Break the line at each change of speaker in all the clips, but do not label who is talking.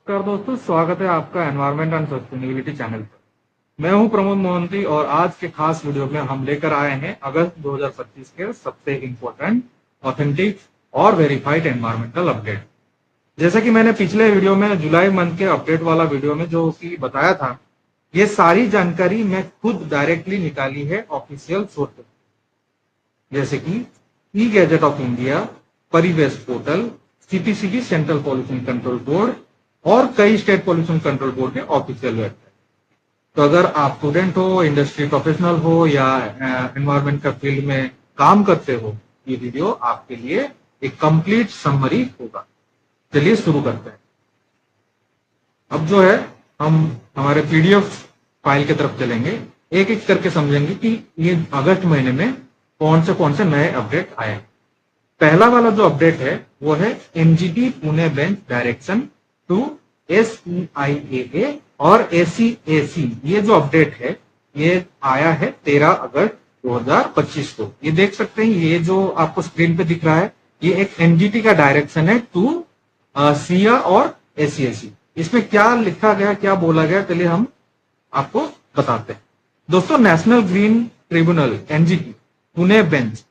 नमस्कार दोस्तों, स्वागत है आपका एनवायरमेंट एंड सस्टेनेबिलिटी चैनल पर। मैं हूं प्रमोद मोहंती और आज के खास वीडियो में हम लेकर आए हैं अगस्त 2025 के सबसे इम्पोर्टेंट, ऑथेंटिक और वेरीफाइड एनवायरमेंटल अपडेट। जैसा कि मैंने पिछले वीडियो में जुलाई मंथ के अपडेट वाला वीडियो में जो कि बताया था, ये सारी जानकारी मैं खुद डायरेक्टली निकाली है ऑफिशियल सोर्स से, जैसे कि ई गैजेट ऑफ इंडिया, परिवेश portal, CPCB central pollution control board और कई स्टेट पॉल्यूशन कंट्रोल बोर्ड के ऑफिशियल वेबसाइट। तो अगर आप स्टूडेंट हो, इंडस्ट्री प्रोफेशनल हो या एनवायरमेंट का फील्ड में काम करते हो, ये वीडियो आपके लिए एक कंप्लीट समरी होगा। चलिए शुरू करते हैं। अब जो है हम हमारे पीडीएफ फाइल की तरफ चलेंगे, एक एक करके समझेंगे कि ये अगस्त महीने में कौन से नए अपडेट आए। पहला वाला जो अपडेट है वो है NGT Pune bench direction to SEIAA और ACAC। ये जो अपडेट है ये आया है 13 अगस्त 2025 को। ये देख सकते हैं, ये जो आपको स्क्रीन पे दिख रहा है ये एक एनजीटी का डायरेक्शन है टू सिया और ACAC। इसमें क्या लिखा गया, क्या बोला गया, चलिए हम आपको बताते हैं। दोस्तों, national green tribunal NGT Pune bench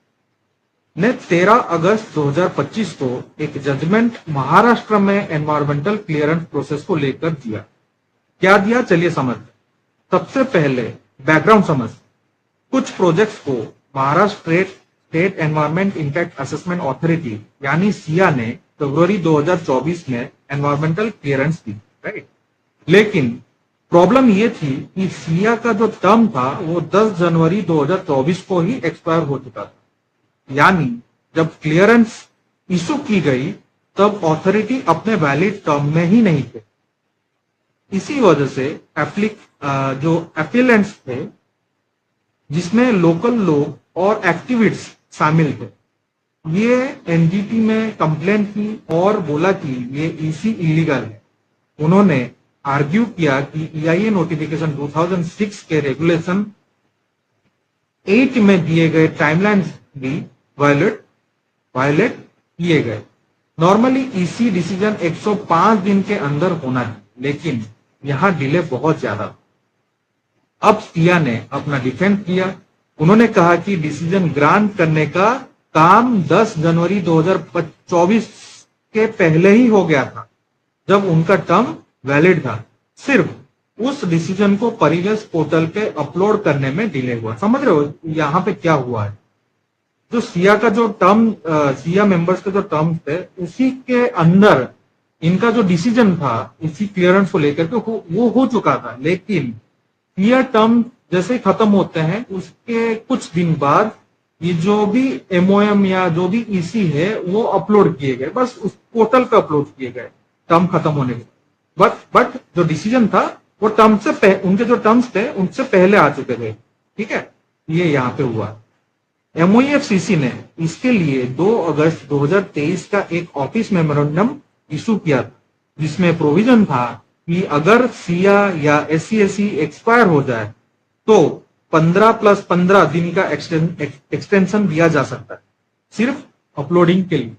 ने 13 अगस्त 2025 को एक जजमेंट महाराष्ट्र में एनवायरमेंटल क्लियरेंस प्रोसेस को लेकर दिया। क्या दिया, चलिए समझते। सबसे पहले बैकग्राउंड समझ। कुछ प्रोजेक्ट्स को Maharashtra state environment impact assessment authority यानी सिया ने फरवरी 2024 में एनवायरमेंटल क्लियरेंस दी, राइट। लेकिन प्रॉब्लम ये थी कि सिया का जो टर्म था वो 10 जनवरी 2024 को ही एक्सपायर हो चुका था। यानी जब क्लियरेंस इशू की गई तब अथॉरिटी अपने वैलिड टर्म में ही नहीं थे। इसी वजह से जो एप्लीकेंट्स थे, जिसमें लोकल लोग और एक्टिविस्ट शामिल थे, ये एनजीटी में कंप्लेंट की और बोला कि ये ईसी इलीगल है। उन्होंने आर्ग्यू किया कि EIA नोटिफिकेशन 2006 के रेगुलेशन 8 में दिए गए टाइमलाइंस भी वायलेट किए गए। नॉर्मली ईसी डिसीजन 105 दिन के अंदर होना है, लेकिन यहां डिले बहुत ज्यादा। अब सिया ने अपना डिफेंस किया। उन्होंने कहा कि डिसीजन ग्रांट करने का काम 10 जनवरी 2024 के पहले ही हो गया था, जब उनका टर्म वैलिड था। सिर्फ उस डिसीजन को परिवेश पोर्टल पे अपलोड करने में डिले हुआ। समझ रहे हो यहां पे क्या हुआ है? जो सिया का जो टर्म, सिया मेंबर्स के जो टर्म्स थे, उसी के अंदर इनका जो डिसीजन था इसी क्लियरेंस को लेकर के वो हो चुका था। लेकिन सिया टर्म जैसे खत्म होते हैं उसके कुछ दिन बाद ये जो भी MOM या जो भी EC है वो अपलोड किए गए, बस उस पोर्टल पे अपलोड किए गए टर्म खत्म होने के। बट जो डिसीजन था वो टर्म से उनके जो टर्म्स थे उनसे पहले आ चुके थे, ठीक है। ये यहाँ पे हुआ। MOEFCC ने इसके लिए 2 अगस्त 2023 का एक ऑफिस मेमोरेंडम इशू किया था, जिसमें प्रोविजन था कि अगर सिया या SCAC एक्सपायर हो जाए तो 15 + 15 दिन का एक्सटेंशन दिया जा सकता है, सिर्फ अपलोडिंग के लिए।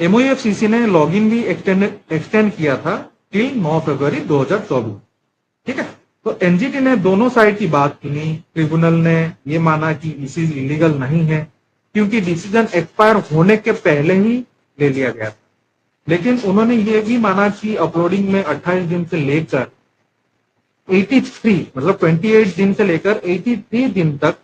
MOEFCC ने लॉगिन भी एक्सटेंड किया था टिल 9 फरवरी 2024, ठीक है। तो एनजीटी ने दोनों साइड की बात सुनी। ट्रिब्यूनल ने ये माना कि इसी इलीगल नहीं है क्योंकि डिसीजन एक्सपायर होने के पहले ही ले लिया गया था। लेकिन उन्होंने ये भी माना कि अपलोडिंग में 28 दिन से लेकर 83 मतलब 28 दिन से लेकर 83 दिन तक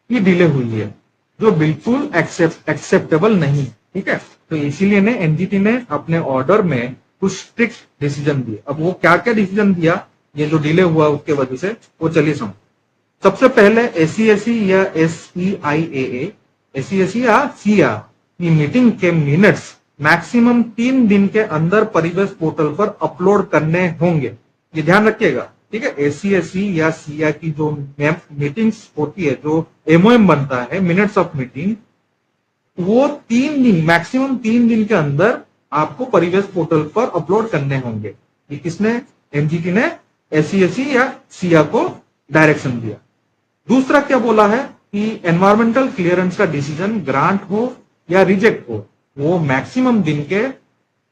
की डिले हुई है, जो बिल्कुल एक्सेप्टेबल नहीं, ठीक है। तो इसीलिए ने एनजीटी ने अपने ऑर्डर में कुछ स्ट्रिक्ट डिसीजन दिए। अब वो क्या क्या डिसीजन दिया, ये जो डिले हुआ उसके वजह से, वो चलिए समझ। सबसे पहले SCAC या SEIAA, SCAC या सिया की मीटिंग के मिनट्स मैक्सिमम 3 दिन के अंदर परिवेश पोर्टल पर अपलोड करने होंगे। ये ध्यान रखिएगा, ठीक है। SCAC या सिया की जो मीटिंग्स होती है, जो MOM बनता है, मिनट्स ऑफ मीटिंग, वो 3 दिन, मैक्सिमम 3 दिन के अंदर आपको परिवेश पोर्टल पर अपलोड करने होंगे। ये किसने, एनजीटी ने SCAC या सिया को डायरेक्शन दिया। दूसरा क्या बोला है कि एनवायरमेंटल क्लियरेंस का डिसीजन ग्रांट हो या रिजेक्ट हो, वो मैक्सिमम दिन के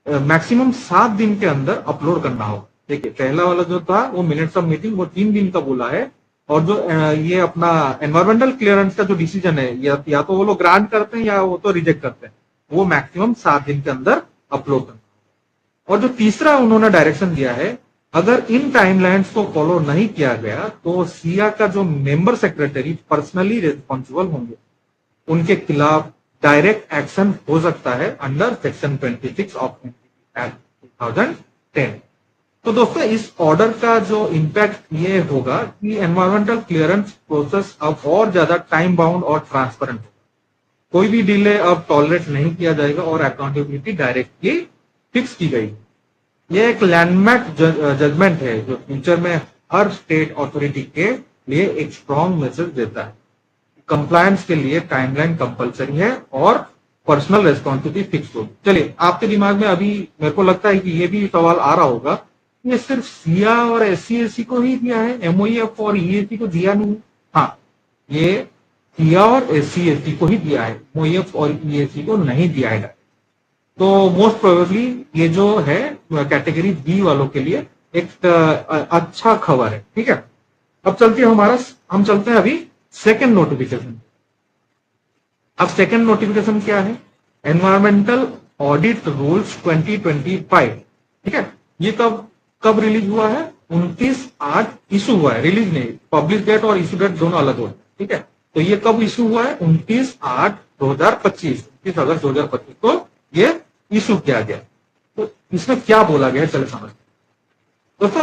मैक्सिमम 7 दिन के अंदर अपलोड करना होगा। देखिए पहला वाला जो था वो मिनट्स ऑफ मीटिंग वो 3 दिन का बोला है, और जो ये अपना एनवायरमेंटल क्लियरेंस का जो डिसीजन है या तो वो लोग ग्रांट करते हैं या वो तो रिजेक्ट करते हैं, वो मैक्सिमम 7 दिन के अंदर अपलोड करना। और जो तीसरा उन्होंने डायरेक्शन दिया है, अगर इन टाइमलाइंस को फॉलो नहीं किया गया तो सिया का जो मेंबर सेक्रेटरी पर्सनली रिस्पॉन्सिबल होंगे, उनके खिलाफ डायरेक्ट एक्शन हो सकता है अंडर सेक्शन 26 ऑफ एक्ट 2010। तो दोस्तों इस ऑर्डर का जो इम्पैक्ट ये होगा कि एनवायरमेंटल क्लियरेंस प्रोसेस अब और ज्यादा टाइम बाउंड और ट्रांसपेरेंट होगा। कोई भी डिले अब टॉलरेट नहीं किया जाएगा और अकाउंटेबिलिटी डायरेक्टली फिक्स की गई। ये एक लैंडमार्क जजमेंट है जो फ्यूचर में हर स्टेट अथॉरिटी के लिए एक स्ट्रॉन्ग मैसेज देता है। कंप्लायंस के लिए टाइमलाइन कंपलसरी है और पर्सनल रेस्पॉन्सिबिलिटी फिक्स होगी। चलिए आपके दिमाग में अभी मेरे को लगता है कि ये भी सवाल आ रहा होगा, ये सिर्फ सिया और SC/SC को ही दिया है, MOEF और EAC को दिया नहीं। हाँ, ये सिया और SC/SC को ही दिया है, MOEF और EAC को नहीं दिया है। तो मोस्ट प्रोबेबली ये जो है कैटेगरी बी वालों के लिए एक अच्छा खबर है। ठीक है, अब हम चलते हैं अभी सेकेंड नोटिफिकेशन। अब सेकेंड नोटिफिकेशन क्या है? Environmental audit rules 2025। ठीक है, ये कब रिलीज हुआ है? 29/8 इशू हुआ है, रिलीज नहीं, पब्लिश डेट और इशू डेट दोनों अलग होते हैं। ठीक है, तो ये कब इशू हुआ है? 29/8/2025, 29 अगस्त 2025 को ये इशू किया गया। तो इसमें क्या बोला गया है, चले समझते। दोस्तों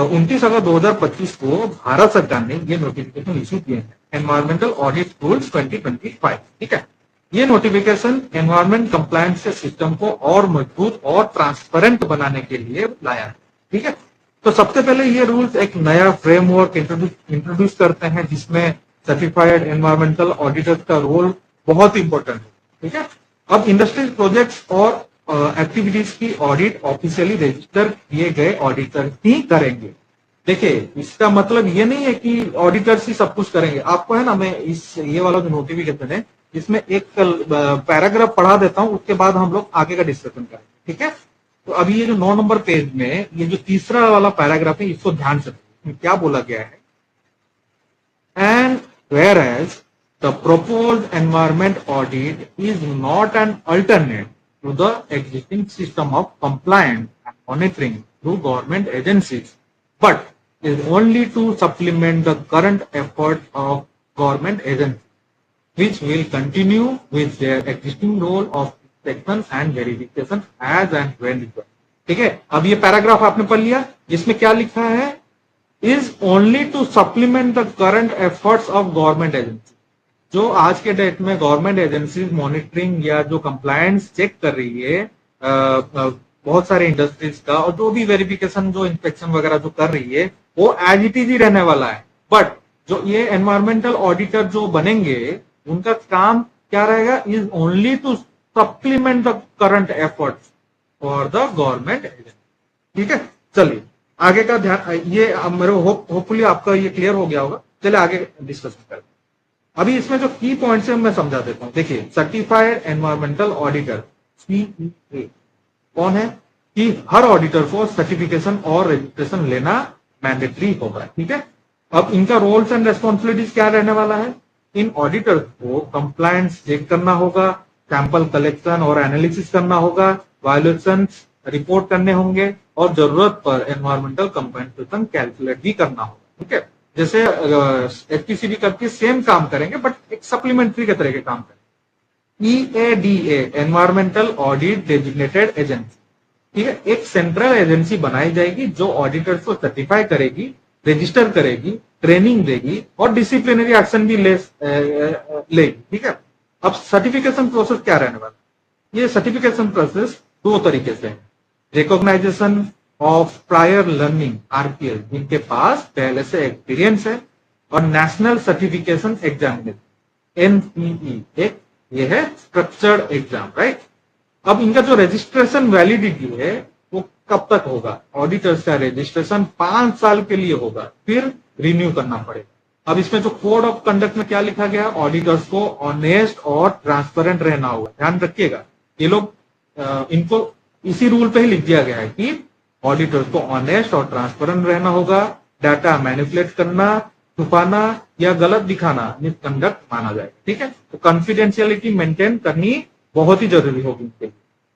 29 अगस्त 2025 को भारत सरकार ने ये नोटिफिकेशन इशू किए हैं, एनवायरमेंटल ऑडिट रूल्स 2025। ठीक है, ये नोटिफिकेशन एनवायरमेंट कंप्लायंस के सिस्टम को और मजबूत और ट्रांसपेरेंट बनाने के लिए लाया है। ठीक है, तो सबसे पहले ये रूल्स एक नया फ्रेमवर्क इंट्रोड्यूस करते हैं जिसमें सर्टिफाइड एनवायरमेंटल ऑडिटर्स का रोल बहुत इंपॉर्टेंट है। ठीक है, अब इंडस्ट्रियल प्रोजेक्ट्स और एक्टिविटीज की ऑडिट ऑफिशियली रजिस्टर किए गए ऑडिटर ही करेंगे। देखिए इसका मतलब ये नहीं है कि ऑडिटर्स ही सब कुछ करेंगे। आपको है ना, मैं ये वाला जो नोटिफिकेशन है इसमें एक पैराग्राफ पढ़ा देता हूं, उसके बाद हम लोग आगे का डिस्कशन करेंगे। ठीक है, तो अभी ये जो 9 नंबर पेज में ये जो तीसरा वाला पैराग्राफ है इसको ध्यान से क्या बोला गया है। And whereas the proposed environment audit is not an alternate to the existing system of compliance and monitoring through government agencies, but is only to supplement the current efforts of government agencies, which will continue with their existing role of inspection and verification as and when required. ठीक है, अब ये paragraph आपने पढ़ लिया, जिसमें क्या लिखा है? is only to supplement the current efforts of government agencies। जो आज के डेट में गवर्नमेंट एजेंसी मॉनिटरिंग या जो कंप्लायंस चेक कर रही है बहुत सारे इंडस्ट्रीज का, और जो भी वेरिफिकेशन जो इंस्पेक्शन वगैरह जो कर रही है वो एज इट इज ही रहने वाला है। बट जो ये एनवायरमेंटल ऑडिटर जो बनेंगे उनका काम क्या रहेगा? Is only to supplement the current efforts for the government agency. ठीक है, चलिए आगे का ध्यान, ये मेरे होपफुली आपका ये क्लियर हो गया होगा। चलिए आगे डिस्कशन करते हैं। अभी इसमें जो की पॉइंट्स है मैं समझा देता हूं। देखिए सर्टिफाइड एनवायरमेंटल ऑडिटर CEA कौन है? कि हर ऑडिटर को सर्टिफिकेशन और रजिस्ट्रेशन लेना मैंडेटरी होगा। ठीक है, अब इनका रोल्स एंड रेस्पॉन्सिबिलिटीज क्या रहने वाला है? इन ऑडिटर्स को कंप्लायंस चेक करना होगा, सैंपल कलेक्शन और एनालिसिस करना होगा, वायोलेशन रिपोर्ट करने होंगे और जरूरत पर एनवायरमेंटल कंपनसेशन कैलकुलेट भी करना होगा। ठीक है, जैसे HPCB करके सेम काम करेंगे बट एक सप्लीमेंट्री के तरह के काम करेंगे। EADA environmental audit designated agency. ठीक है, एक सेंट्रल एजेंसी बनाई जाएगी जो ऑडिटर्स को सर्टिफाई करेगी, रजिस्टर करेगी, ट्रेनिंग देगी और डिसिप्लिनरी एक्शन भी लेगी। ठीक है, अब सर्टिफिकेशन प्रोसेस क्या रहने वाला? ये सर्टिफिकेशन प्रोसेस 2 तरीके से है। Recognisation of prior learning RPL, जिनके पास पहले से एक्सपीरियंस है, और नेशनल सर्टिफिकेशन एग्जामिनेशन NCE, एक ये है स्ट्रक्चर्ड एग्जाम। राइट, अब इनका जो रजिस्ट्रेशन वैलिडिटी है वो कब तक होगा? ऑडिटर्स का रजिस्ट्रेशन 5 साल के लिए होगा, फिर रिन्यू करना पड़ेगा। अब इसमें जो कोड ऑफ कंडक्ट में क्या लिखा गया? ऑडिटर्स को ऑनेस्ट और ट्रांसपेरेंट रहना होगा। ध्यान रखिएगा, ये लोग इनको इसी रूल पे ही लिख दिया गया है कि ऑडिटर्स को ऑनेस्ट और ट्रांसपेरेंट रहना होगा, डाटा मैनिपुलेट करना, छुपाना या गलत दिखाना मिसकंडक्ट माना जाएगा। ठीक है, तो कॉन्फिडेंशियलिटी मेंटेन करनी बहुत ही जरूरी होगी इनके लिए।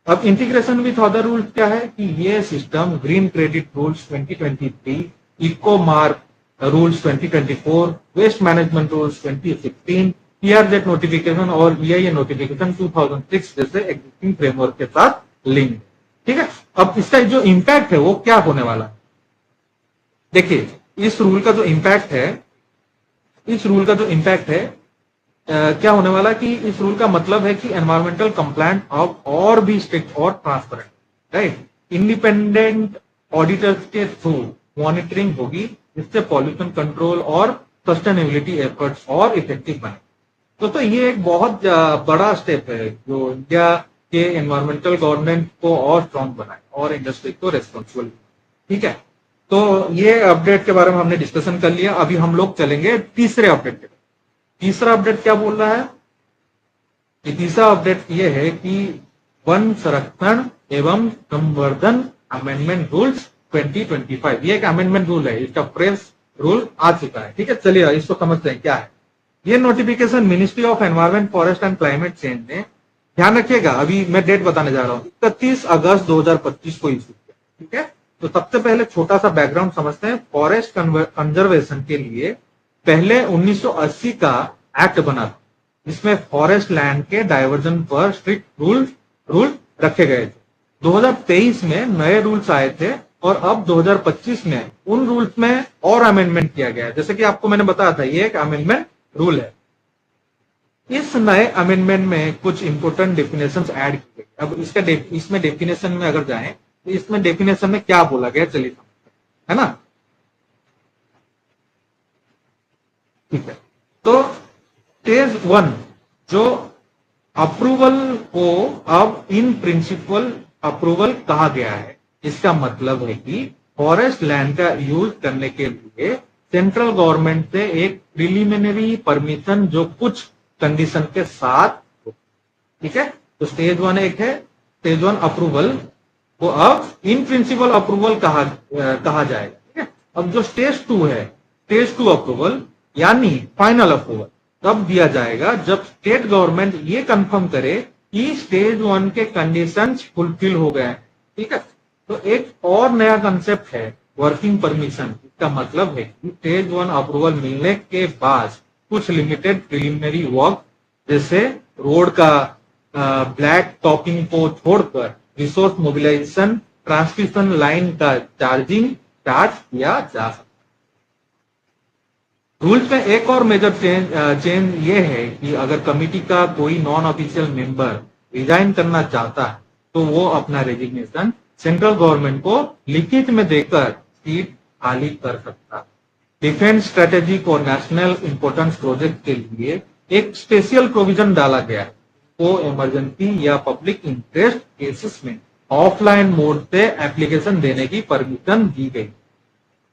अब इंटीग्रेशन विथ अदर रूल्स क्या है कि ये system green credit rules 2023, eco mark rules 2024, waste management rules 2016, PRZ notification और ईआईए नोटिफिकेशन 2006 जैसे एग्जिस्टिंग फ्रेमवर्क के साथ लिंक। ठीक है, अब इसका जो इंपैक्ट है वो क्या होने वाला है, देखिए इस रूल का जो इंपैक्ट है, क्या होने वाला कि इस रूल का मतलब है कि एनवायरमेंटल कंप्लायंट अब और भी स्ट्रिक्ट और ट्रांसपेरेंट, राइट, इंडिपेंडेंट ऑडिटर्स के थ्रू मॉनिटरिंग होगी, जिससे पॉल्यूशन कंट्रोल और सस्टेनेबिलिटी एफर्ट्स और इफेक्टिव बने। तो ये एक बहुत बड़ा स्टेप है जो इंडिया के एनवायरमेंटल गवर्नमेंट को और स्ट्रॉन्ग बनाए और इंडस्ट्री को रेस्पॉन्सिबल। ठीक है, तो ये अपडेट के बारे में हमने डिस्कशन कर लिया। अभी हम लोग चलेंगे तीसरे अपडेट के। तीसरा अपडेट क्या बोल रहा है, तीसरा अपडेट ये है कि वन संरक्षण एवं संवर्धन अमेंडमेंट रूल्स 2025, ये एक अमेंडमेंट रूल है, इसका प्रेस रूल आ चुका है। ठीक है, चलिए इसको समझते हैं क्या है। ये notification ministry of environment, forest and climate change ने, ध्यान रखिएगा अभी मैं डेट बताने जा रहा हूं, 31 अगस्त 2025 को इशू किया। ठीक है, तो सबसे पहले छोटा सा बैकग्राउंड समझते हैं। फॉरेस्ट कंजर्वेशन के लिए पहले 1980 का एक्ट बना था, जिसमें फॉरेस्ट लैंड के डाइवर्जन पर स्ट्रिक्ट रूल रखे गए थे। 2023 में नए रूल्स आए थे और अब 2025 में उन रूल्स में और अमेंडमेंट किया गया है। जैसे कि आपको मैंने बताया था, ये एक अमेंडमेंट रूल है। इस नए अमेंडमेंट में कुछ इंपोर्टेंट डेफिनेशंस ऐड की गई। अब इसमें डेफिनेशन में अगर जाएं तो इसमें डेफिनेशन में क्या बोला गया, चलिए समझते हैं, है ना। ठीक है, तो स्टेज 1 जो अप्रूवल को अब इन प्रिंसिपल अप्रूवल कहा गया है, इसका मतलब है कि फॉरेस्ट लैंड का यूज करने के लिए सेंट्रल गवर्नमेंट से एक प्रिलिमिनरी परमिशन जो कुछ कंडीशन के साथ। ठीक है, तो स्टेज 1 एक है, स्टेज 1 अप्रूवल को अब इन प्रिंसिपल अप्रूवल कहा जाएगा। ठीक है, अब जो स्टेज 2 है, स्टेज 2 अप्रूवल यानी फाइनल अप्रूवल तब दिया जाएगा जब स्टेट गवर्नमेंट ये कंफर्म करे कि स्टेज 1 के कंडीशंस फुलफिल हो गए। ठीक है, तो एक और नया कंसेप्ट है वर्किंग परमिशन। इसका मतलब है कि स्टेज 1 अप्रूवल मिलने के बाद कुछ लिमिटेड प्रिलिमिनरी वर्क, जैसे रोड का ब्लैक टॉपिंग को छोड़कर रिसोर्स मोबिलाइजेशन, ट्रांसमिशन लाइन का चार्जिंग स्टार्ट किया जा सकता है। रूल्स में एक और मेजर चेंज ये है कि अगर कमिटी का कोई नॉन ऑफिशियल मेंबर रिजाइन करना चाहता है तो वो अपना रेजिग्नेशन सेंट्रल गवर्नमेंट को लिखित में देकर सीट खाली कर सकता है। डिफेंस स्ट्रेटेजिक और नेशनल इंपोर्टेंस प्रोजेक्ट के लिए एक स्पेशल प्रोविजन डाला गया है, को इमरजेंसी या पब्लिक इंटरेस्ट केसेस में ऑफलाइन मोड से एप्लीकेशन देने की परमिशन दी गई।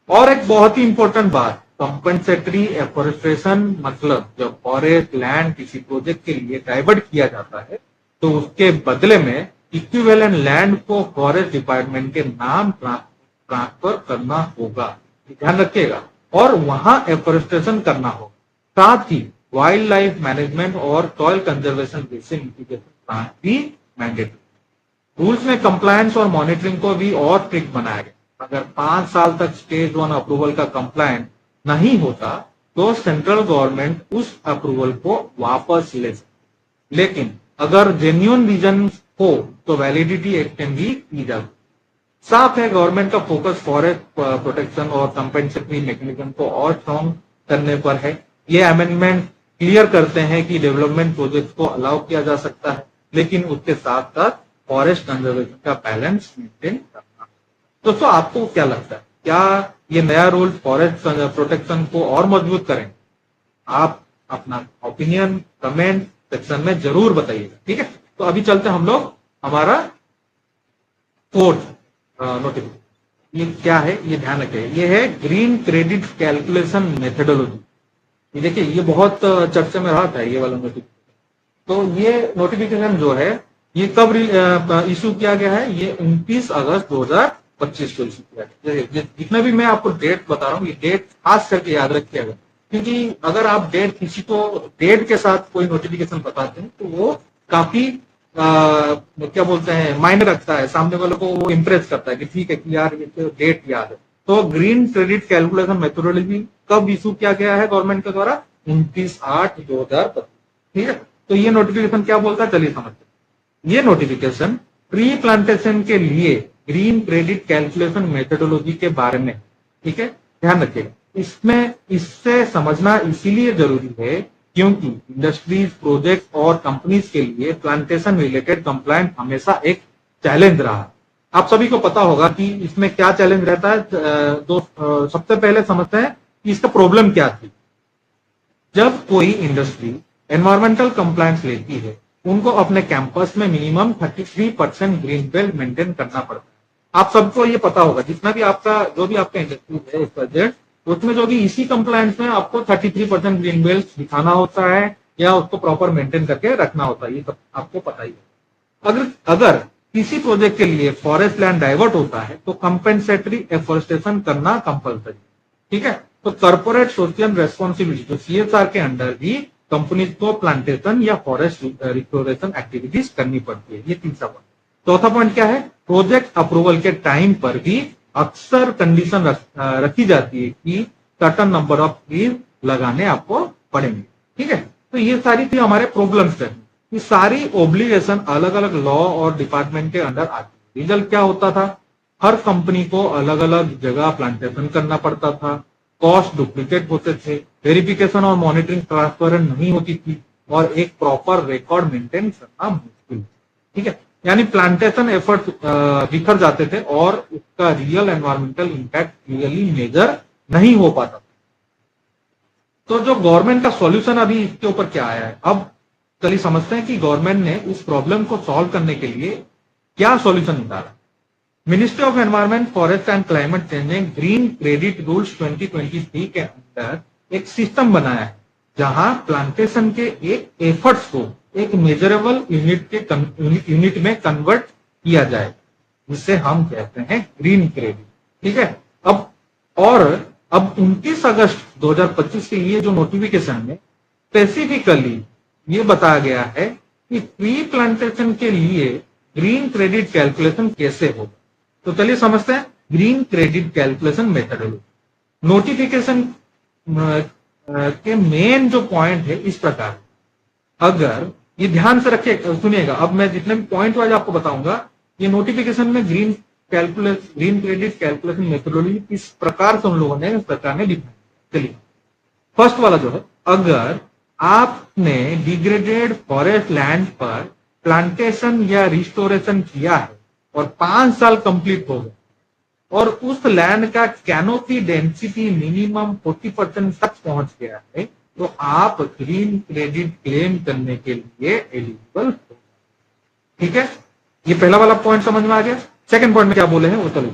और एक बहुत ही इंपॉर्टेंट बात, कंपनसेटरी एफोरेस्टेशन, मतलब जब फॉरेस्ट लैंड किसी प्रोजेक्ट के लिए डाइवर्ट किया जाता है तो उसके बदले में इक्विवेलेंट लैंड को फॉरेस्ट डिपार्टमेंट के नाम ट्रांसफर करना होगा, ध्यान रखिएगा, और वहां एफोरेस्टेशन करना होगा। साथ ही वाइल्ड लाइफ मैनेजमेंट और सॉइल कंजर्वेशन जैसे मिटिगेशन प्लान भी मैंडेटरी। रूल्स में कंप्लायंस और मॉनिटरिंग को भी और स्ट्रिक्ट बनाया गया। अगर 5 साल तक स्टेज 1 अप्रूवल का कंप्लायंस नहीं होता तो सेंट्रल गवर्नमेंट उस अप्रूवल को वापस ले सकती, लेकिन अगर जेन्युइन रीजन हो तो वैलिडिटी एक्सटेंड भी की जा सकती। साफ है, गवर्नमेंट का फोकस फॉरेस्ट प्रोटेक्शन और कंपेंसेटरी मैकेनिज्म को और स्ट्रॉन्ग करने पर है। ये अमेंडमेंट क्लियर करते हैं कि डेवलपमेंट प्रोजेक्ट को अलाउ किया जा सकता है, लेकिन उसके साथ साथ फॉरेस्ट कंजर्वेशन का बैलेंस मेंटेन करना। दोस्तों, आपको क्या लगता है, क्या ये नया रूल फॉरेस्ट प्रोटेक्शन को और मजबूत करें? आप अपना ओपिनियन कमेंट सेक्शन में जरूर बताइएगा। ठीक है, तो अभी चलते हम लोग हमारा फोर्थ नोटिफिकेशन। ये क्या है, ये ध्यान रखिए, ये है ग्रीन क्रेडिट कैलकुलेशन मेथडोलॉजी। ये देखिए, ये बहुत चर्चा में रहा था ये वाला नोटिफिकेशन। तो ये नोटिफिकेशन जो है ये कब इशू किया गया है? ये 29 अगस्त 2025 को इशू किया गया। जितने भी मैं आपको डेट बता रहा हूँ, ये डेट खास करके याद रखिएगा, क्योंकि अगर आप डेट किसी को डेट के साथ कोई नोटिफिकेशन बताते हैं तो वो काफी क्या बोलते हैं, मायने रखता है, सामने वालों को वो इम्प्रेस करता है कि ठीक है कि यार ये तो डेट याद है। तो ग्रीन क्रेडिट कैलकुलेशन मेथोडोलॉजी कब इशू किया गया है गवर्नमेंट के द्वारा? 29/8/2025। ठीक है, तो ये नोटिफिकेशन क्या बोलता है, चलिए समझते हैं। ये नोटिफिकेशन ट्री प्लांटेशन के लिए ग्रीन क्रेडिट कैलकुलेशन मेथोडोलॉजी के बारे में, ठीक है, ध्यान रखिएगा। इसमें इससे समझना इसीलिए जरूरी है क्योंकि इंडस्ट्रीज, प्रोजेक्ट और कंपनीज के लिए प्लांटेशन रिलेटेड कंप्लायंस हमेशा एक चैलेंज रहा है। आप सभी को पता होगा कि इसमें क्या चैलेंज रहता है। तो सबसे पहले समझते हैं कि इसका प्रॉब्लम क्या थी। जब कोई इंडस्ट्री एनवायरमेंटल कंप्लायंस लेती है, उनको अपने कैंपस में मिनिमम 33% ग्रीन बेल्ट मेंटेन करना पड़ता है। आप सबको ये पता होगा, जितना भी आपका जो भी आपका इंडस्ट्री है इस प्रोजेक्ट, उसमें जो भी इसी कंप्लायंस में आपको 33% ग्रीन बेल्ट दिखाना होता है या उसको प्रॉपर मेंटेन करके रखना होता है, ये सब आपको पता ही है। अगर अगर किसी प्रोजेक्ट के लिए फॉरेस्ट लैंड डाइवर्ट होता है तो कंपेंसेटरी एफोरेस्टेशन करना कंपलसरी, ठीक है। तो कॉर्पोरेट सोशल रेस्पॉन्सिबिलिटी, तो सीएसआर के अंडर भी कंपनीज को प्लांटेशन या फॉरेस्ट रिस्टोरेशन एक्टिविटीज करनी पड़ती है। ये तीसरा पॉइंट। चौथा पॉइंट क्या है? प्रोजेक्ट अप्रूवल के टाइम पर भी अक्सर कंडीशन रखी जाती है कि सर्टन नंबर ऑफ ट्रीज लगाने आपको पड़ेंगे, ठीक है। तो ये सारी थी हमारे प्रॉब्लम्स है। ये सारी ओब्लिगेशन अलग अलग लॉ और डिपार्टमेंट के अंडर आती है। रिजल्ट क्या होता था? हर कंपनी को अलग अलग जगह प्लांटेशन करना पड़ता था, कॉस्ट डुप्लीकेट होते थे, वेरिफिकेशन और मॉनिटरिंग ट्रांसपेरेंट नहीं होती थी और एक प्रॉपर रिकॉर्ड मेंटेन करना मुश्किल, ठीक है। यानी प्लांटेशन एफर्ट बिखर जाते थे और उसका real environmental impact clearly measure नहीं हो पाता था। तो जो गवर्नमेंट का सॉल्यूशन अभी इसके ऊपर क्या आया है, अब चलिए समझते हैं कि गवर्नमेंट ने इस प्रॉब्लम को सॉल्व करने के लिए क्या सॉल्यूशन निकाला। Ministry of environment, forest and climate change ने ग्रीन क्रेडिट रूल्स 2023 के अंदर एक सिस्टम बनाया है जहां प्लांटेशन के एक एफर्ट्स को एक मेजरेबल यूनिट में कन्वर्ट किया जाए, जिसे हम कहते हैं ग्रीन क्रेडिट, ठीक है। अब 29 अगस्त 2025 के लिए जो नोटिफिकेशन में स्पेसिफिकली ये बताया गया है कि ट्री प्लांटेशन के लिए ग्रीन क्रेडिट कैलकुलेशन कैसे होगा। तो चलिए समझते हैं green credit calculation methodology. Notification के मेन जो पॉइंट है इस प्रकार, अगर ये ध्यान से रखिए, सुनिएगा, अब मैं जितने भी पॉइंट वाइज आपको बताऊंगा, ये नोटिफिकेशन में ग्रीन क्रेडिट कैलकुलेशन मेथडोलॉजी इस प्रकार से उन लोगों ने लिखा। चलिए फर्स्ट वाला जो है, अगर आपने डिग्रेडेड फॉरेस्ट लैंड पर प्लांटेशन या रिस्टोरेशन किया है और 5 साल कंप्लीट हो गए और उस लैंड का कैनोपी डेंसिटी मिनिमम 40% तक पहुंच गया है, तो आप ग्रीन क्रेडिट क्लेम करने के लिए एलिजिबल हो, ठीक है। ये पहला वाला पॉइंट समझ में आ गया। सेकंड पॉइंट में क्या बोले हैं वो चलिए।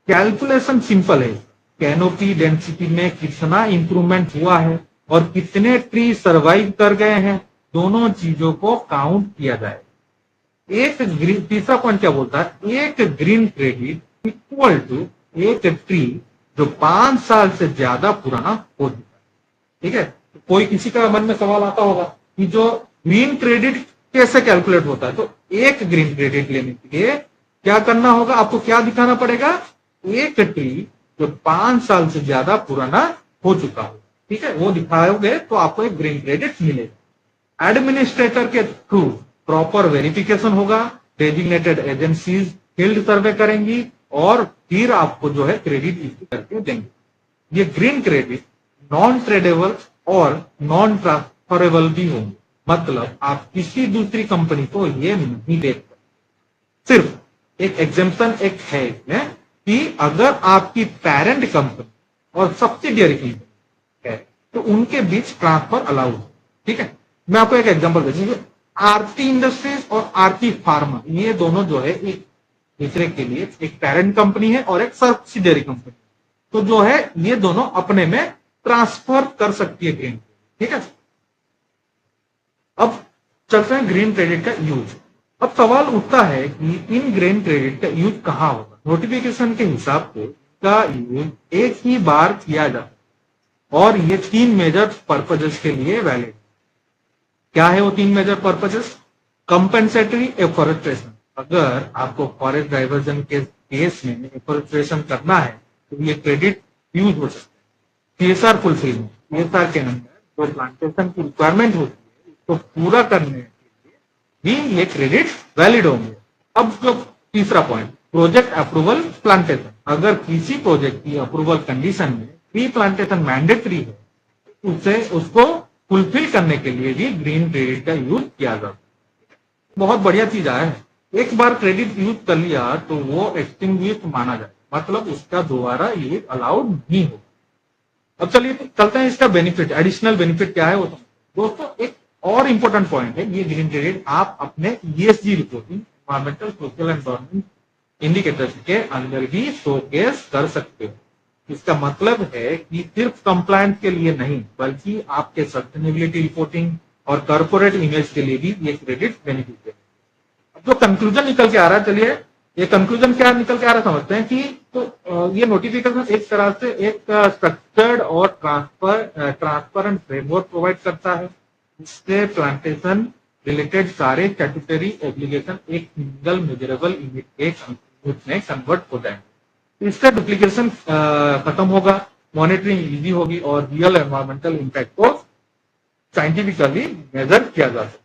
कैलकुलेशन सिंपल है, कैनोपी डेंसिटी में कितना इंप्रूवमेंट हुआ है और कितने ट्री सर्वाइव कर गए हैं, दोनों चीजों को काउंट किया जाए। तीसरा पॉइंट क्या बोलता है? एक ग्रीन क्रेडिट इक्वल टू एक ट्री जो 5 साल से ज्यादा पुराना हो चुका है, ठीक है। तो कोई किसी का मन में सवाल आता होगा कि जो ग्रीन क्रेडिट कैसे कैलकुलेट होता है, तो एक ग्रीन क्रेडिट लेने के लिए क्या करना होगा? आपको क्या दिखाना पड़ेगा? एक ट्री जो 5 साल से ज्यादा पुराना हो चुका हो, ठीक है, वो दिखाओगे तो आपको एक ग्रीन क्रेडिट मिलेगा। एडमिनिस्ट्रेटर के थ्रू प्रॉपर वेरिफिकेशन होगा, डेजिग्नेटेड एजेंसीज फील्ड सर्वे करेंगी और फिर आपको जो है क्रेडिट इश्यू करके देंगे। ये ग्रीन क्रेडिट नॉन ट्रेडेबल और नॉन ट्रांसफरेबल भी होंगे, मतलब आप किसी दूसरी कंपनी को ये नहीं दे सकते। सिर्फ एक एग्जेम्पशन एक है इसमें कि अगर आपकी पेरेंट कंपनी और सब्सिडियरी कंपनी है तो उनके बीच ट्रांसफर अलाउड है, ठीक है। मैं आपको एक एग्जांपल देता, आरती इंडस्ट्रीज और आरती फार्मा, ये दोनों जो है एक दूसरे के लिए एक पेरेंट कंपनी है और एक सब्सिडियरी कंपनी, तो जो है ये दोनों अपने में ट्रांसफर कर सकती है ग्रीन, ठीक है। अब चलते हैं ग्रीन क्रेडिट का यूज। अब सवाल उठता है कि इन ग्रेन क्रेडिट का यूज कहाँ होगा। नोटिफिकेशन के हिसाब से का यूज एक ही बार किया जाता है और ये 3 मेजर पर्पजेस के लिए वैलिड। क्या है वो 3 मेजर पर्पजेस? कंपेंसेटरी एफॉरेस्टेशन, अगर आपको फॉरेस्ट डाइवर्जन के केस में एफॉरेस्टेशन करना है तो ये क्रेडिट यूज हो सकता है। सीएसआर फुलफिलमेंट, सीएसआर के अंदर जो प्लांटेशन की रिक्वायरमेंट होती है उसको पूरा करने के लिए भी ये क्रेडिट वैलिड होंगे। अब जो तीसरा पॉइंट, प्रोजेक्ट अप्रूवल प्लांटेशन, अगर किसी प्रोजेक्ट की अप्रूवल कंडीशन में प्री प्लांटेशन मैंडेटरी है उसे उसको फुलफिल करने के लिए भी ग्रीन क्रेडिट का यूज किया जाता है। बहुत बढ़िया चीज आया है। एक बार क्रेडिट यूज कर लिया तो वो एक्सटिंग्विश माना जाए, मतलब उसका दोबारा यूज अलाउड नहीं हो। अब चलिए चलते हैं इसका बेनिफिट, एडिशनल बेनिफिट क्या है वो दोस्तों एक और इंपॉर्टेंट पॉइंट है। ये ग्रीन क्रेडिट आप अपने ESG reporting, environmental social and government indicators के अंदर भी शोकेस कर सकते हो। इसका मतलब है कि सिर्फ कंप्लायंस के लिए नहीं बल्कि आपके सस्टेनेबिलिटी रिपोर्टिंग और कॉर्पोरेट इमेज के लिए भी ये क्रेडिट बेनिफिट है। अब जो कंक्लूजन निकल के आ रहा है, चलिए ये कंक्लूजन क्या निकल के आ रहा है समझते हैं कि तो ये नोटिफिकेशन एक तरह से एक स्ट्रक्चर्ड और ट्रांसपेरेंट फ्रेमवर्क प्रोवाइड करता है जिससे प्लांटेशन रिलेटेड सारे स्टैट्यूटरी एप्लीकेशन एक सिंगल मेजरेबल यूनिट में कन्वर्ट हो जाएंगे। इससे डुप्लीकेशन खत्म होगा, मॉनिटरिंग इजी होगी और रियल एनवायरमेंटल इम्पैक्ट को साइंटिफिकली मेजर किया जा सकता है।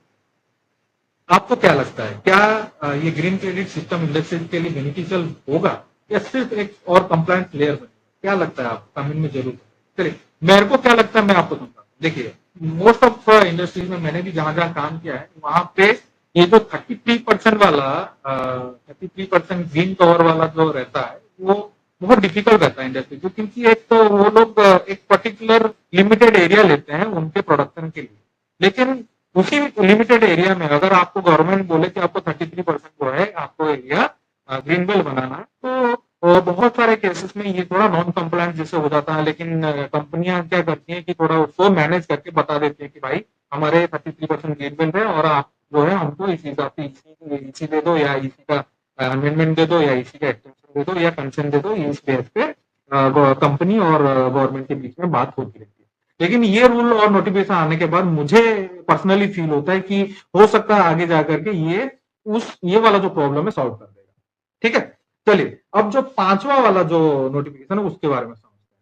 आपको क्या लगता है, क्या ये ग्रीन क्रेडिट सिस्टम इंडस्ट्रीज के लिए बेनिफिशियल होगा या सिर्फ एक और कंप्लायंस लेयर बनेगा? क्या लगता है आपको कमेंट में जरूर। चलिए मेरे को क्या लगता है मैं आपको समझाता हूँ। देखिए मोस्ट ऑफ इंडस्ट्रीज में मैंने भी जहां जहां काम किया है वहां पे ये जो 33% वाला 33% ग्रीन कवर वाला जो रहता है वो बहुत डिफिकल्ट रहता है इंडस्ट्री को, क्योंकि एक तो वो लोग एक पर्टिकुलर लिमिटेड एरिया लेते हैं उनके प्रोडक्शन के लिए। लेकिन उसी लिमिटेड एरिया में अगर आपको गवर्नमेंट बोले कि आपको 33% जो है आपको एरिया ग्रीन बेल्ट बनाना है तो बहुत सारे केसेस में ये थोड़ा नॉन कंप्लायंट जैसे हो जाता है। लेकिन कंपनियां क्या करती हैं कि थोड़ा उसको मैनेज करके बता देती है कि भाई हमारे 33% ग्रीन बेल्ट है और आप जो है हमको इस हिसाब से इसी दे दो या इसी का अमेंडमेंट दे दो या इसी का एक्सटेंशन दे दो या कंसेंट दे दो। इस बेस पे कंपनी और गवर्नमेंट के बीच में बात होती रहती है। लेकिन ये रूल और नोटिफिकेशन आने के बाद मुझे पर्सनली फील होता है कि हो सकता है आगे जाकर के ये वाला जो प्रॉब्लम है सॉल्व कर देगा। ठीक है, चलिए अब जो पांचवा वाला जो नोटिफिकेशन है उसके बारे में समझते हैं।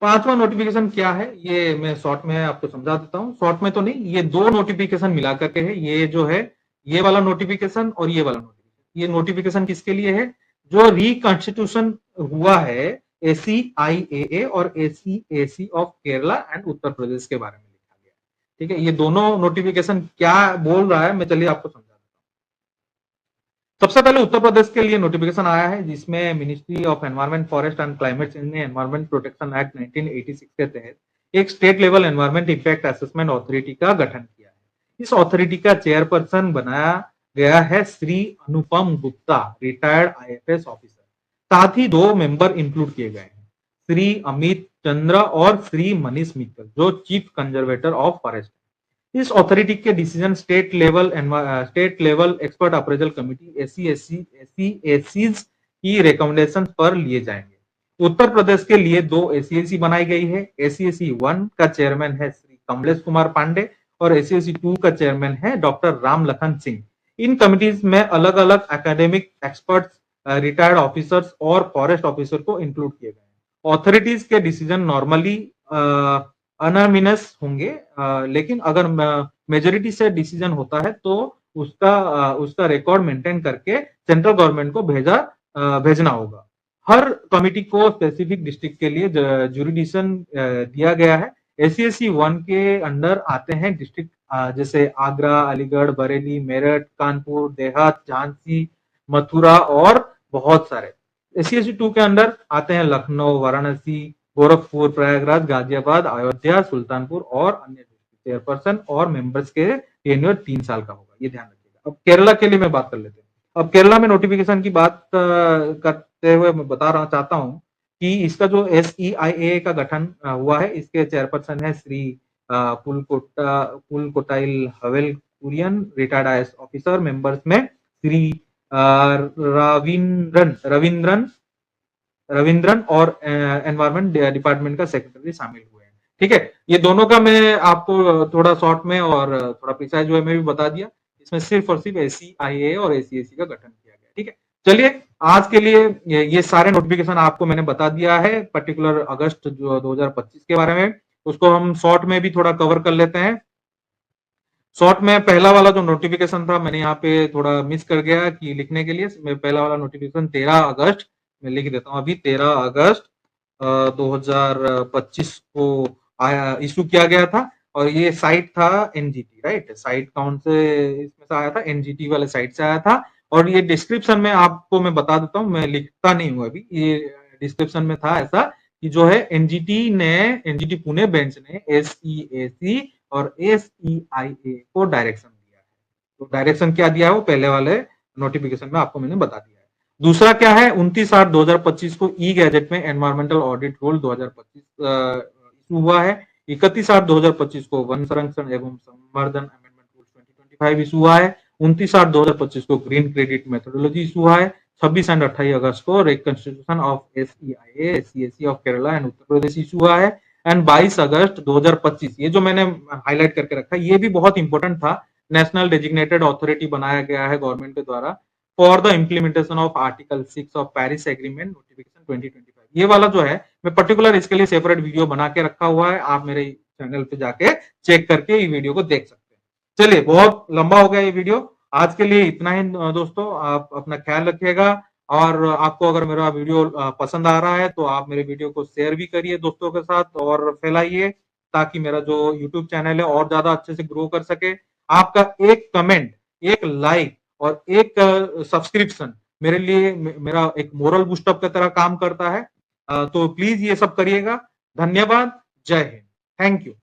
पांचवा नोटिफिकेशन क्या है ये मैं शॉर्ट में आपको समझा देता हूँ। शॉर्ट में तो नहीं, ये दो नोटिफिकेशन मिला करके है। ये जो है ये वाला नोटिफिकेशन और ये वाला नोटिफिकेशन। ये नोटिफिकेशन किसके लिए है? जो रिकॉन्स्टिट्यूशन हुआ है ACIAA और ACAC of Kerala and Uttar Pradesh के बारे में लिखा गया। ठीक है, ये दोनों नोटिफिकेशन क्या बोल रहा है मैं चलिए आपको समझा देता हूँ। सबसे पहले उत्तर प्रदेश के लिए नोटिफिकेशन आया है जिसमें ministry of environment forest and climate change ने एनवायरमेंट प्रोटेक्शन एक्ट 1986 के तहत एक state level environment impact assessment authority का गठन किया है। इस अथॉरिटी का चेयरपर्सन बनाया गया है Shri Anupam Gupta, retired IFS officer. साथ ही 2 मेंबर इंक्लूड किए गए हैं, श्री अमित चंद्र और श्री मनीष मित्तल जो चीफ कंजर्वेटर ऑफ फॉरेस्ट। इस अथॉरिटी के decision state level expert appraisal committee ACACs की रिकमेंडेशन पर लिए जाएंगे। उत्तर प्रदेश के लिए 2 ACAC बनाई गई है। ACAC 1 का चेयरमैन है श्री कमलेश कुमार पांडे और ACAC 2 का चेयरमैन है डॉक्टर राम लखन सिंह। इन कमिटीज में अलग अलग एकेडमिक एक्सपर्ट्स, रिटायर्ड ऑफिसर्स और फॉरेस्ट ऑफिसर को इंक्लूड किए गए हैं। ऑथोरिटीज के डिसीजन नॉर्मली अनमिनस होंगे, लेकिन अगर मेजोरिटी से डिसीजन होता है तो उसका रिकॉर्ड मेंटेन करके सेंट्रल गवर्नमेंट को भेजना होगा। हर कमिटी को स्पेसिफिक डिस्ट्रिक्ट के लिए जुरिडिक्शन दिया गया है। ACAC 1 के अंडर आते हैं डिस्ट्रिक्ट जैसे आगरा, अलीगढ़, बरेली, मेरठ, कानपुर, देहात, झांसी, मथुरा और बहुत सारे। ACAC 2 के अंडर आते हैं लखनऊ, वाराणसी, गोरखपुर, प्रयागराज, गाजियाबाद, अयोध्या, सुल्तानपुर और अन्य। चेयरपर्सन और मेंबर्स के टेन्योर 3 साल का होगा, ये ध्यान रखिएगा। अब केरला के लिए मैं बात कर लेते हैं। अब केरला में नोटिफिकेशन की बात करते हुए मैं चाहता हूँ कि इसका जो SEIA का गठन हुआ है इसके चेयरपर्सन है Shri Pulakottil Kurian, retired IAS officer. Members में श्री रविंद्रन और एनवायरमेंट डिपार्टमेंट का सेक्रेटरी शामिल हुए हैं। ठीक है, ये दोनों का मैं आपको थोड़ा शॉर्ट में और थोड़ा प्रिसाइज वे में भी बता दिया। इसमें सिर्फ और सिर्फ SCIA और ACAC का गठन किया गया। ठीक है, चलिए आज के लिए ये सारे नोटिफिकेशन आपको मैंने बता दिया है, पर्टिकुलर अगस्त जो 2025 के बारे में। उसको हम शॉर्ट में भी थोड़ा कवर कर लेते हैं। शॉर्ट में पहला वाला जो नोटिफिकेशन था, मैंने यहाँ पे थोड़ा मिस कर गया कि लिखने के लिए। मैं पहला वाला नोटिफिकेशन 13 अगस्त में लिख देता हूँ अभी। 13 अगस्त 2025 को आया, इशू किया गया था। और ये साइट था NGT, राइट। साइट कौन से इसमें से आया था? NGT वाले साइट से आया था। और ये डिस्क्रिप्शन में आपको मैं बता देता हूँ, मैं लिखता नहीं हूँ अभी, ये डिस्क्रिप्शन में था ऐसा कि जो है NGT पुणे बेंच ने SEAC और SEIA को डायरेक्शन दिया है। तो डायरेक्शन क्या दिया है वो पहले वाले नोटिफिकेशन में आपको मैंने बता दिया है। दूसरा क्या है, 29/8/2025 को ई गैजेट में एनवायरमेंटल ऑडिट रूल 2025 इशू हुआ है। 31/8/2025 को वन संरक्षण एवं संवर्धन अमेंडमेंट रूल 2025 इशू हुआ है। 29/8/2025 को ग्रीन क्रेडिट मेथोडोलॉजी इशू हुआ है। 26 एंड 28 अगस्त को reconstruction of SEIA SCAC of Kerala and Uttar Pradesh issue हुआ है। एंड 22 अगस्त 2025, ये जो मैंने हाईलाइट करके रखा है ये भी बहुत इंपॉर्टेंट था, नेशनल डेजिग्नेटेड अथॉरिटी बनाया गया है गवर्नमेंट के द्वारा for the implementation of article 6 of Paris agreement notification 2025। ये वाला जो है मैं पर्टिकुलर इसके लिए सेपरेट वीडियो बना के रखा हुआ है, आप मेरे चैनल पे जाके चेक करके ये वीडियो को देख सकते हैं। चलिए, बहुत लंबा हो गया ये वीडियो, आज के लिए इतना ही दोस्तों। आप अपना ख्याल रखिएगा, और आपको अगर मेरा वीडियो पसंद आ रहा है तो आप मेरे वीडियो को शेयर भी करिए दोस्तों के साथ और फैलाइए, ताकि मेरा जो YouTube चैनल है और ज्यादा अच्छे से ग्रो कर सके। आपका एक कमेंट, एक लाइक और एक सब्सक्रिप्शन मेरे लिए मेरा एक मोरल बूस्टअप की तरह काम करता है। तो प्लीज ये सब करिएगा। धन्यवाद। जय हिंद। Thank you.